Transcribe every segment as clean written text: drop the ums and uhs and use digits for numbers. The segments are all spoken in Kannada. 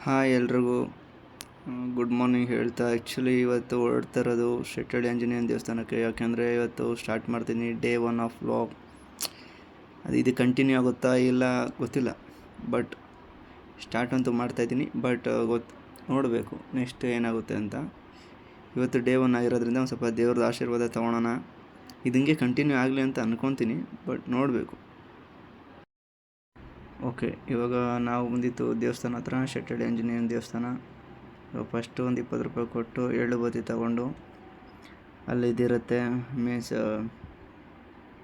ಹಾಯ್ ಎಲ್ರಿಗೂ ಗುಡ್ ಮಾರ್ನಿಂಗ್ ಹೇಳ್ತಾ ಆ್ಯಕ್ಚುಲಿ ಇವತ್ತು ಹೊರಡ್ತಾ ಇರೋದು ಶೆಟ್ಟಳ್ಳಿ ಆಂಜನೇಯನ ದೇವಸ್ಥಾನಕ್ಕೆ. ಯಾಕೆಂದರೆ ಇವತ್ತು ಸ್ಟಾರ್ಟ್ ಮಾಡ್ತೀನಿ ಡೇ 1 ಆಫ್ ವ್ಲಾಗ್. ಇದು ಕಂಟಿನ್ಯೂ ಆಗುತ್ತಾ ಇಲ್ಲ ಗೊತ್ತಿಲ್ಲ, ಬಟ್ ಸ್ಟಾರ್ಟ್ ಅಂತೂ ಮಾಡ್ತಾಯಿದ್ದೀನಿ. ಬಟ್ ನೋಡಬೇಕು ನೆಕ್ಸ್ಟ್ ಏನಾಗುತ್ತೆ ಅಂತ. ಇವತ್ತು ಡೇ 1 ಆಗಿರೋದ್ರಿಂದ ಒಂದು ಸ್ವಲ್ಪ ದೇವ್ರದ್ದು ಆಶೀರ್ವಾದ ತೊಗೊಳೋಣ. ಇದಂಗೆ ಕಂಟಿನ್ಯೂ ಆಗಲಿ ಅಂತ ಅಂದ್ಕೊತೀನಿ, ಬಟ್ ನೋಡಬೇಕು. ಓಕೆ, ಇವಾಗ ನಾವು ಬಂದಿತ್ತು ದೇವಸ್ಥಾನ ಹತ್ರ, ಶೆಟ್ಟಳ್ಳಿ ಆಂಜನೇಯನ ದೇವಸ್ಥಾನ. ಫಸ್ಟು ಒಂದು 20 ರೂಪಾಯಿ ಕೊಟ್ಟು ಎಳ್ಳು ಬತ್ತಿ ತಗೊಂಡು ಅಲ್ಲಿ ಇದಿರುತ್ತೆ ಮೀನ್ಸ್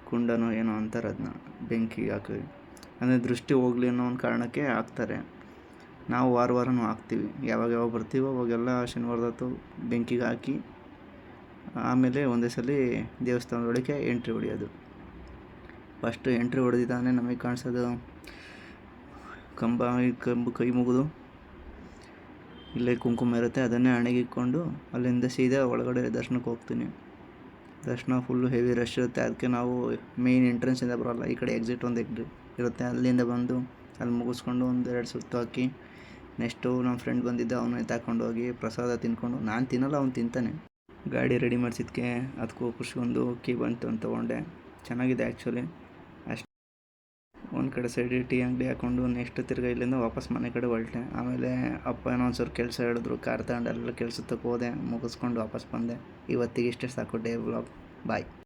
ಕುಂಡನೋ ಏನೋ ಅಂತಾರೆ, ಅದನ್ನ ಬೆಂಕಿಗೆ ಹಾಕಿ ಅಂದರೆ ದೃಷ್ಟಿ ಹೋಗಲಿ ಅನ್ನೋ ಒಂದು ಕಾರಣಕ್ಕೆ ಹಾಕ್ತಾರೆ. ನಾವು ವಾರನೂ ಹಾಕ್ತೀವಿ. ಯಾವಾಗ ಬರ್ತೀವೋ ಅವಾಗೆಲ್ಲ ಶನಿವಾರದತ್ತು ಬೆಂಕಿಗೆ ಹಾಕಿ ಆಮೇಲೆ ಒಂದೇ ಸಲ ದೇವಸ್ಥಾನದೊಳಗೆ ಎಂಟ್ರಿ ಹೊಡೆಯೋದು. ಫಸ್ಟು ಎಂಟ್ರಿ ಹೊಡೆದಿದ್ದಾನೆ ನಮಗೆ ಕಾಣಿಸೋದು ಕಂಬ ಕೈ ಮುಗಿದು ಇಲ್ಲೇ ಕುಂಕುಮ ಇರುತ್ತೆ, ಅದನ್ನೇ ಹಣೆಗೆ ಇಟ್ಕೊಂಡು ಅಲ್ಲಿಂದ ಸೀದಾ ಒಳಗಡೆ ದರ್ಶನಕ್ಕೆ ಹೋಗ್ತೀನಿ. ದರ್ಶನ ಫುಲ್ಲು ಹೆವಿ ರಶ್ ಇರುತ್ತೆ. ಅದಕ್ಕೆ ನಾವು ಮೇಯ್ನ್ ಎಂಟ್ರೆನ್ಸಿಂದ ಬರೋಲ್ಲ, ಈ ಕಡೆ ಎಕ್ಸಿಟ್ ಒಂದು ಇರುತ್ತೆ, ಅಲ್ಲಿಂದ ಬಂದು ಅಲ್ಲಿ ಮುಗಿಸ್ಕೊಂಡು 1-2 ಸುತ್ತು ಹಾಕಿ ನೆಕ್ಸ್ಟು ನಮ್ಮ ಫ್ರೆಂಡ್ ಬಂದಿದ್ದ, ಅವನು ಎತ್ತಾಕೊಂಡು ಹೋಗಿ ಪ್ರಸಾದ ತಿನ್ಕೊಂಡು, ನಾನು ತಿನ್ನಲ್ಲ ಅವ್ನು ತಿಂತಾನೆ. ಗಾಡಿ ರೆಡಿ ಮಾಡಿಸಿದ್ಕೆ ಅದಕ್ಕೂ ಖುಷಿಗೊಂದು ಕೀ ಬಂತು ಅಂತ ತೊಗೊಂಡೆ. ಚೆನ್ನಾಗಿದೆ ಆ್ಯಕ್ಚುಲಿ. ಒಂದು ಕಡೆ ಸೈಡ್ ಟೀ ಅಂಗಡಿ ಹಾಕ್ಕೊಂಡು ನೆಕ್ಸ್ಟ್ ತಿರ್ಗಿ ಇಲ್ಲಿಂದ ವಾಪಸ್ ಮನೆ ಕಡೆ ಹೊರಟೆ. ಆಮೇಲೆ ಅಪ್ಪ ಏನೋ ಒಂದ್ಸರಿ ಕೆಲಸ ಹೇಳಿದ್ರು, ಕಾರ್ ತಗೊಂಡು ಎಲ್ಲ ಕೆಲಸಕ್ಕೆ ಹೋದೆ, ಮುಗಿಸ್ಕೊಂಡು ವಾಪಸ್ ಬಂದೆ. ಇವತ್ತಿಗೆ ಇಷ್ಟೇ ಸಾಕು ಡೇ ವ್ಲಾಗ್. ಬಾಯ್.